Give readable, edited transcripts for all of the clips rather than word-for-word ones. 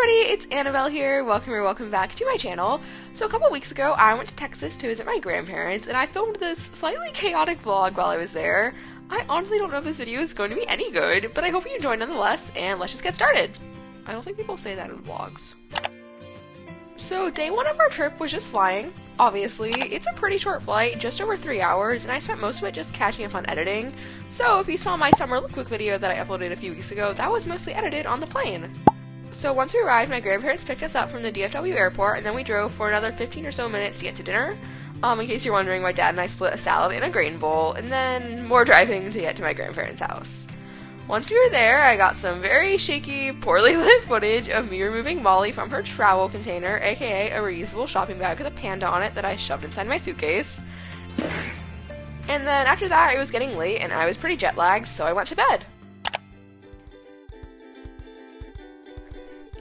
everybody, it's Annabelle here. Welcome or welcome back to my channel. So a couple weeks ago, I went to Texas to visit my grandparents, and I filmed this slightly chaotic vlog while I was there. I honestly don't know if this video is going to be any good, but I hope you enjoy nonetheless, and let's just get started. I don't think people say that in vlogs. So day one of our trip was just flying. Obviously, it's a pretty short flight, just over 3 hours, and I spent most of it just catching up on editing. So if you saw my summer look quick video that I uploaded a few weeks ago, that was mostly edited on the plane. So once we arrived, my grandparents picked us up from the DFW airport, and then we drove for another 15 or so minutes to get to dinner. In case you're wondering, my dad and I split a salad and a grain bowl, and then more driving to get to my grandparents' house. Once we were there, I got some very shaky, poorly lit footage of me removing Molly from her travel container, aka a reusable shopping bag with a panda on it that I shoved inside my suitcase. And then after that, it was getting late, and I was pretty jet lagged, so I went to bed.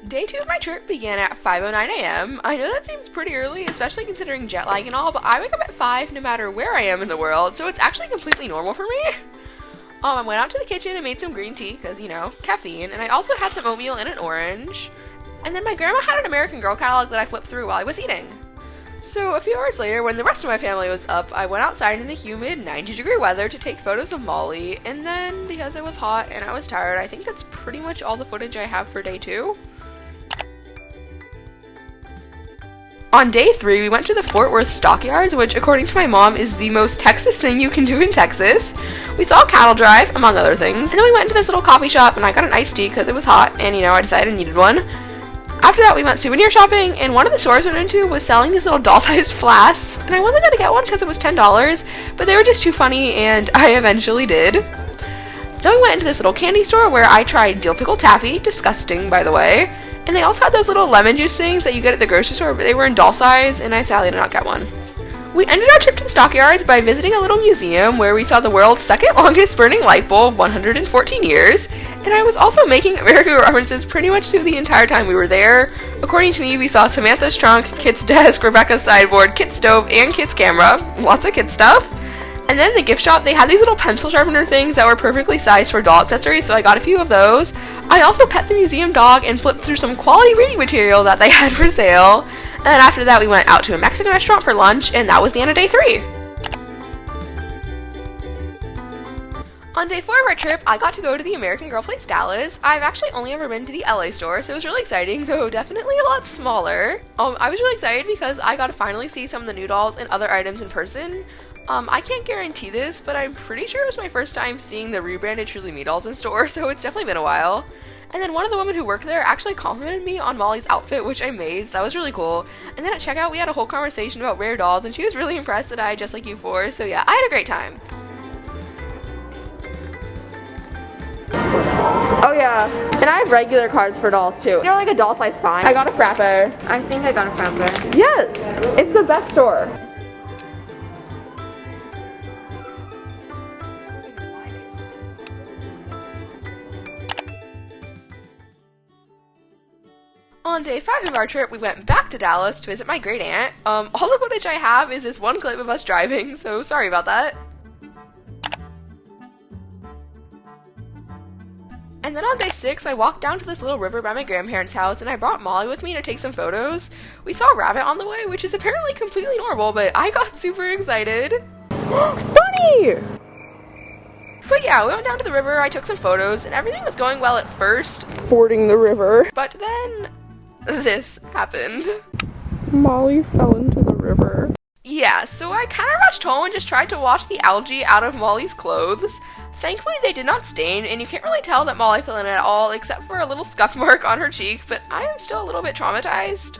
Day 2 of my trip began at 5:09 a.m. I know that seems pretty early, especially considering jet lag and all, but I wake up at 5 no matter where I am in the world, so it's actually completely normal for me. I went out to the kitchen and made some green tea, because, you know, caffeine, and I also had some oatmeal and an orange. And then my grandma had an American Girl catalog that I flipped through while I was eating. So a few hours later, when the rest of my family was up, I went outside in the humid 90-degree weather to take photos of Molly, and then, because it was hot and I was tired, I think that's pretty much all the footage I have for day 2. On day 3, we went to the Fort Worth Stockyards, which, according to my mom, is the most Texas thing you can do in Texas. We saw a cattle drive, among other things, and then we went into this little coffee shop, and I got an iced tea because it was hot, and, you know, I decided I needed one. After that, we went souvenir shopping, and one of the stores we went into was selling these little doll-sized flasks, and I wasn't going to get one because it was $10, but they were just too funny, and I eventually did. Then we went into this little candy store where I tried dill pickle taffy, disgusting, by the way. And they also had those little lemon juice things that you get at the grocery store, but they were in doll size, and I sadly did not get one. We ended our trip to the Stockyards by visiting a little museum where we saw the world's second longest burning light bulb, 114 years, and I was also making American references pretty much through the entire time we were there. According to me, we saw Samantha's trunk, Kit's desk, Rebecca's sideboard, Kit's stove, and Kit's camera. Lots of kid stuff. And then in the gift shop, they had these little pencil sharpener things that were perfectly sized for doll accessories, so I got a few of those. I also pet the museum dog and flipped through some quality reading material that they had for sale. And then after that, we went out to a Mexican restaurant for lunch, and that was the end of day 3. On day 4 of our trip, I got to go to the American Girl Place Dallas. I've actually only ever been to the LA store, so it was really exciting, though definitely a lot smaller. I was really excited because I got to finally see some of the new dolls and other items in person. I can't guarantee this, but I'm pretty sure it was my first time seeing the rebranded Truly Me dolls in store, so it's definitely been a while. And then one of the women who worked there actually complimented me on Molly's outfit, which I made, so that was really cool. And then at checkout, we had a whole conversation about rare dolls, and she was really impressed that I had Just Like You 4, so yeah, I had a great time. Oh yeah, and I have regular cards for dolls too. They're like a doll size fine. I got a Frapper. I think I got a Frapper. Yes, it's the best store. On day 5 of our trip, we went back to Dallas to visit my great aunt. All the footage I have is this one clip of us driving, so sorry about that. And then on day 6, I walked down to this little river by my grandparents' house, and I brought Molly with me to take some photos. We saw a rabbit on the way, which is apparently completely normal, but I got super excited. Bunny! But yeah, we went down to the river, I took some photos, and everything was going well at first, fording the river. But then this happened. Molly fell into the river. Yeah, so I kind of rushed home and just tried to wash the algae out of Molly's clothes. Thankfully, they did not stain, and you can't really tell that Molly fell in at all, except for a little scuff mark on her cheek, but I am still a little bit traumatized.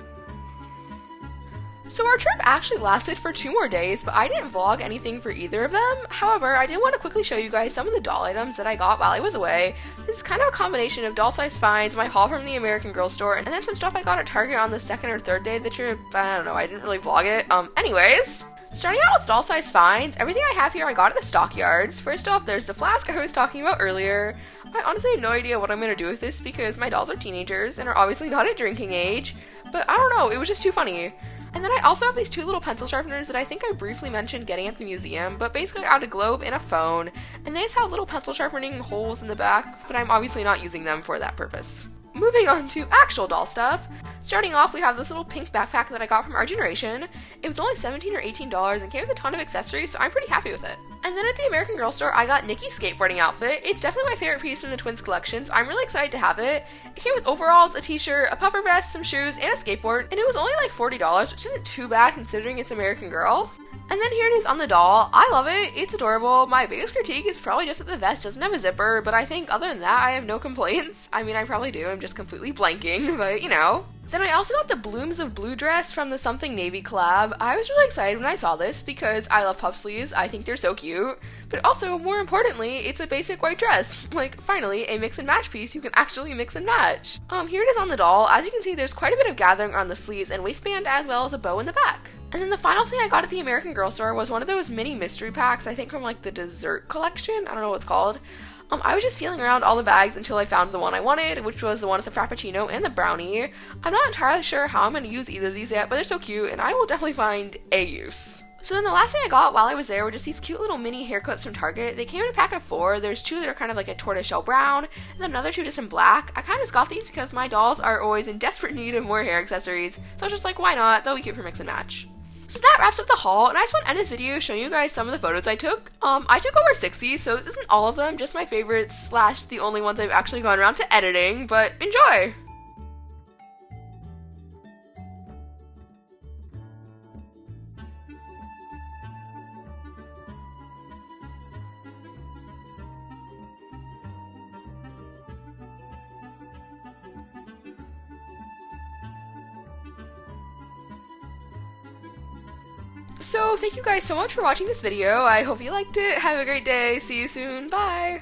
So our trip actually lasted for 2 more days, but I didn't vlog anything for either of them. However, I did want to quickly show you guys some of the doll items that I got while I was away. This is kind of a combination of doll-sized finds, my haul from the American Girl store, and then some stuff I got at Target on the 2nd or 3rd day of the trip. I don't know, I didn't really vlog it. Anyways, starting out with doll-sized finds, everything I have here I got at the Stockyards. First off, there's the flask I was talking about earlier. I honestly have no idea what I'm going to do with this because my dolls are teenagers and are obviously not at drinking age, but I don't know, it was just too funny. And then I also have these 2 little pencil sharpeners that I think I briefly mentioned getting at the museum, but basically I got a globe and a phone, and they just have little pencil sharpening holes in the back, but I'm obviously not using them for that purpose. moving on to actual doll stuff. Starting off, we have this little pink backpack that I got from our generation. It was only $17 or $18 and came with a ton of accessories, so I'm pretty happy with it. And then at the American Girl store, I got Nikki's skateboarding outfit. It's definitely my favorite piece from the twins collection, so I'm really excited to have it. It came with overalls, a t-shirt, a puffer vest, some shoes, and a skateboard, and it was only like $40, which isn't too bad considering it's American Girl. And then here it is on the doll. I love it. It's adorable. My biggest critique is probably just that the vest doesn't have a zipper, but I think other than that, I have no complaints. I mean, I probably do. I'm just completely blanking, but you know. Then I also got the Blooms of Blue dress from the Something Navy collab. I was really excited when I saw this because I love puff sleeves. I think they're so cute. But also, more importantly, it's a basic white dress. Like, finally, a mix and match piece you can actually mix and match. Here it is on the doll. As you can see, there's quite a bit of gathering on the sleeves and waistband as well as a bow in the back. And then the final thing I got at the American Girl store was one of those mini mystery packs, I think from like the dessert collection. I don't know what it's called. I was just feeling around all the bags until I found the one I wanted, which was the one with the Frappuccino and the brownie. I'm not entirely sure how I'm going to use either of these yet, but they're so cute, and I will definitely find a use. So then the last thing I got while I was there were just these cute little mini hair clips from Target. They came in a pack of 4. There's 2 that are kind of like a tortoiseshell brown, and then another 2 just in black. I kind of just got these because my dolls are always in desperate need of more hair accessories, so I was just like, why not? They'll be cute for mix and match. So that wraps up the haul, and I just want to end this video showing you guys some of the photos I took. I took over 60, so this isn't all of them, just my favorites / the only ones I've actually gone around to editing, but enjoy! So thank you guys so much for watching this video. I hope you liked it. Have a great day. See you soon. Bye!